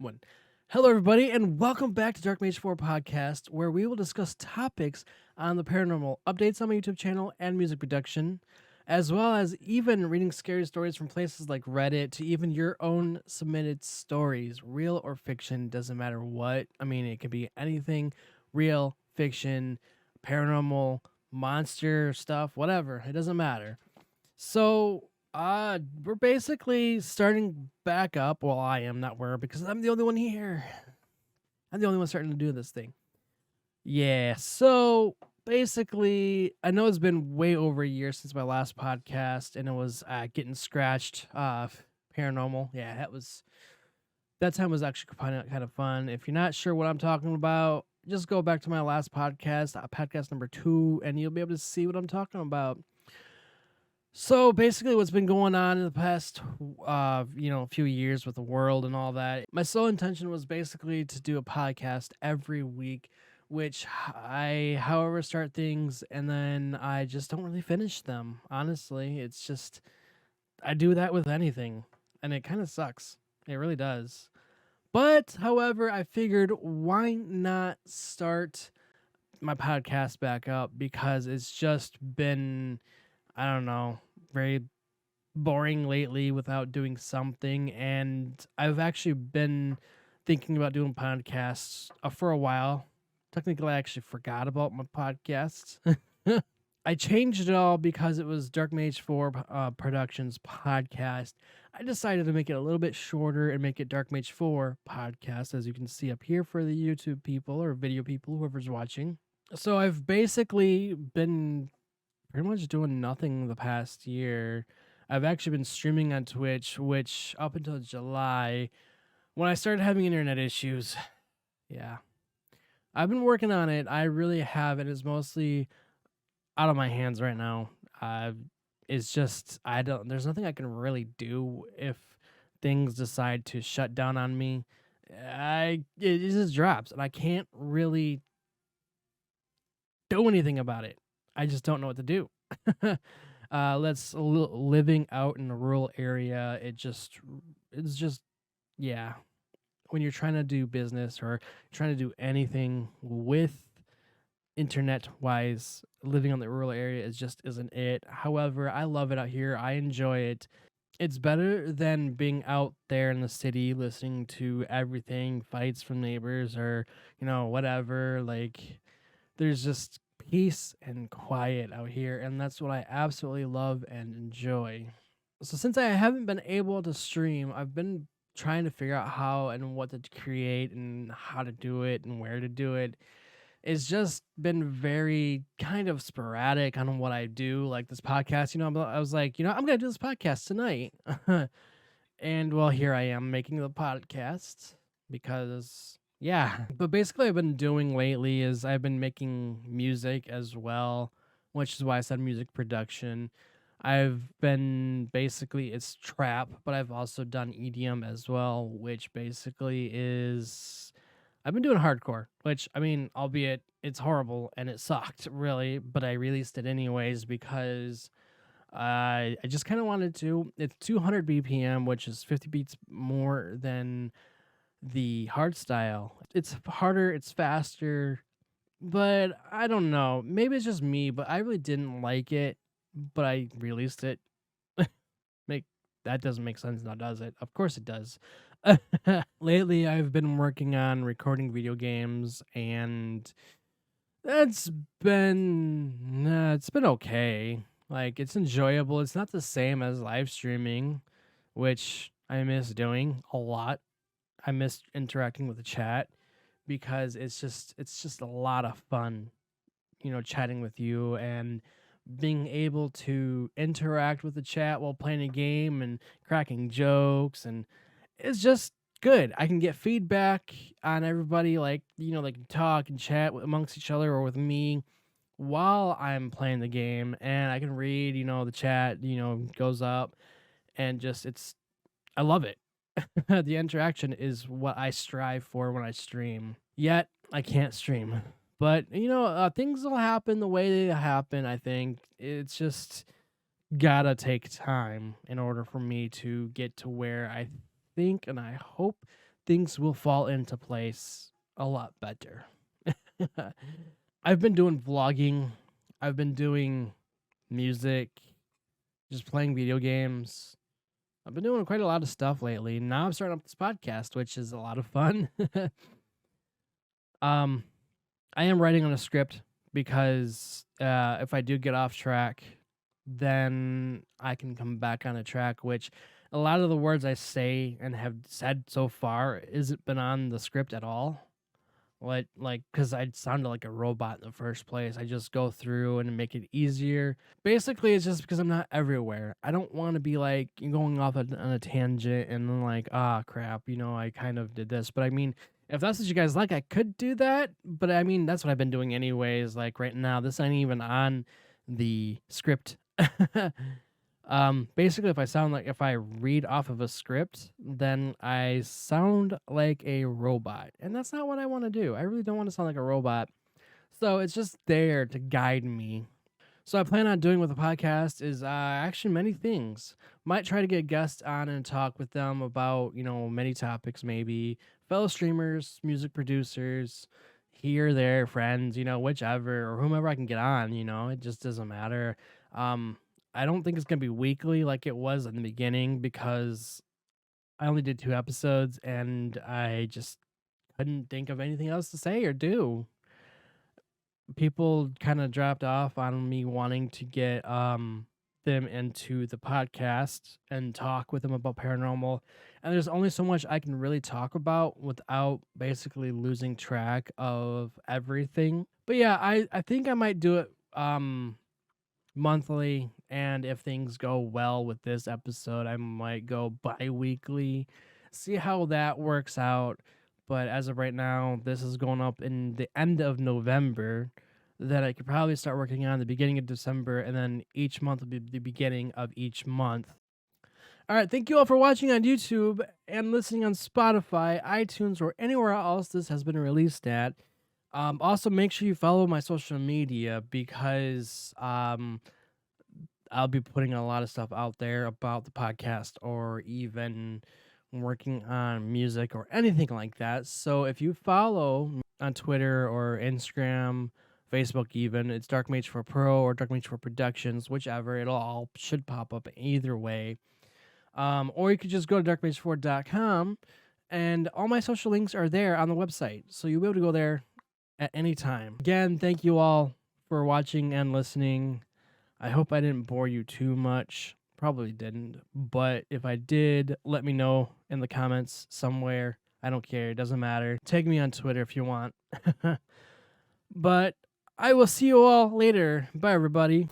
One. Hello, everybody, and welcome back to Darkmage4 podcast, where we will discuss topics on the paranormal, updates on my YouTube channel, and music production, as well as even reading scary stories from places like Reddit to even your own submitted stories, real or fiction, doesn't matter what. I mean, it can be anything, real, fiction, paranormal, monster stuff, whatever. It doesn't matter. So, we're basically starting back up. Well, I am, not we're, because I'm the only one here. I'm the only one starting to do this thing. Yeah, so basically, I know it's been way over a year since my last podcast, and it was getting scratched. Paranormal. Yeah, that time was actually kind of fun. If you're not sure what I'm talking about, just go back to my last podcast, podcast number 2, and you'll be able to see what I'm talking about. So basically, what's been going on in the past, few years with the world and all that, my sole intention was basically to do a podcast every week, which however, start things and then I just don't really finish them. Honestly, it's just I do that with anything, and it kind of sucks. It really does. But however, I figured why not start my podcast back up because it's just been I don't know, very boring lately without doing something. And I've actually been thinking about doing podcasts for a while. Technically, I actually forgot about my podcasts. I changed it all because it was Darkmage4 Productions podcast. I decided to make it a little bit shorter and make it Darkmage4 podcast, as you can see up here for the YouTube people or video people, whoever's watching. So I've basically been pretty much doing nothing the past year. I've actually been streaming on Twitch, which up until July, when I started having internet issues, yeah. I've been working on it. I really have. It is mostly out of my hands right now. It's just there's nothing I can really do if things decide to shut down on me. It just drops, and I can't really do anything about it. I just don't know what to do. Living out in a rural area, it's just yeah. When you're trying to do business or trying to do anything with internet wise, living on the rural area is just isn't it. However, I love it out here. I enjoy it. It's better than being out there in the city listening to everything, fights from neighbors or, whatever. Like there's just peace and quiet out here, and that's what I absolutely love and enjoy. So since I haven't been able to stream, I've been trying to figure out how and what to create and how to do it and where to do it. It's just been very kind of sporadic on what I do. Like this podcast, I was like, I'm gonna do this podcast tonight. And well, here I am making the podcast because yeah. But basically I've been doing lately is I've been making music as well, which is why I said music production. I've been basically it's trap, but I've also done EDM as well, which basically is I've been doing hardcore, which I mean, albeit it's horrible and it sucked really, but I released it anyways because I just kind of wanted to. It's 200 BPM, which is 50 beats more than the hard style. It's harder, it's faster, but I don't know. Maybe it's just me, but I really didn't like it, but I released it. Make that doesn't make sense now, does it? Of course it does. Lately, I've been working on recording video games, and that's it's been okay. Like it's enjoyable. It's not the same as live streaming, which I miss doing a lot. I miss interacting with the chat because it's just a lot of fun, chatting with you and being able to interact with the chat while playing a game and cracking jokes, and it's just good. I can get feedback on everybody, like, they can talk and chat amongst each other or with me while I'm playing the game, and I can read, the chat, goes up, and just I love it. The interaction is what I strive for when I stream. Yet I can't stream. But things will happen the way they happen. I think it's just gotta take time in order for me to get to where I think and I hope things will fall into place a lot better. I've been doing vlogging. I've been doing music, just playing video games. I've been doing quite a lot of stuff lately. Now I'm starting up this podcast, which is a lot of fun. um, I am writing on a script because if I do get off track, then I can come back on a track, which a lot of the words I say and have said so far isn't been on the script at all. Because I sounded like a robot in the first place. I just go through and make it easier. Basically, it's just because I'm not everywhere. I don't want to be like going off on a tangent and then like, ah, crap, I kind of did this. But I mean, if that's what you guys like, I could do that. But I mean, that's what I've been doing anyways. Like right now, this ain't even on the script. Basically, if I read off of a script, then I sound like a robot, and that's not what I want to do. I really don't want to sound like a robot. So it's just there to guide me. So I plan on doing with the podcast is actually many things. Might try to get guests on and talk with them about, many topics, maybe fellow streamers, music producers, here, there, friends, whichever, or whomever I can get on, it just doesn't matter. I don't think it's going to be weekly like it was in the beginning because I only did 2 episodes and I just couldn't think of anything else to say or do. People kind of dropped off on me wanting to get them into the podcast and talk with them about paranormal. And there's only so much I can really talk about without basically losing track of everything. But yeah, I think I might do it monthly, and if things go well with this episode, I might go bi-weekly. See how that works out. But as of right now, this is going up in the end of November. That I could probably start working on the beginning of December, and then each month will be the beginning of each month. All right, thank you all for watching on YouTube and listening on Spotify, iTunes, or anywhere else this has been released at. Also, make sure you follow my social media because I'll be putting a lot of stuff out there about the podcast or even working on music or anything like that. So if you follow on Twitter or Instagram, Facebook even, it's Darkmage4 Pro or Darkmage4 Productions, whichever. It'll all should pop up either way. Or you could just go to darkmage4.com and all my social links are there on the website. So you'll be able to go there at any time. Again, thank you all for watching and listening. I hope I didn't bore you too much. Probably didn't. But if I did, let me know in the comments somewhere. I don't care. It doesn't matter. Tag me on Twitter if you want. But I will see you all later. Bye, everybody.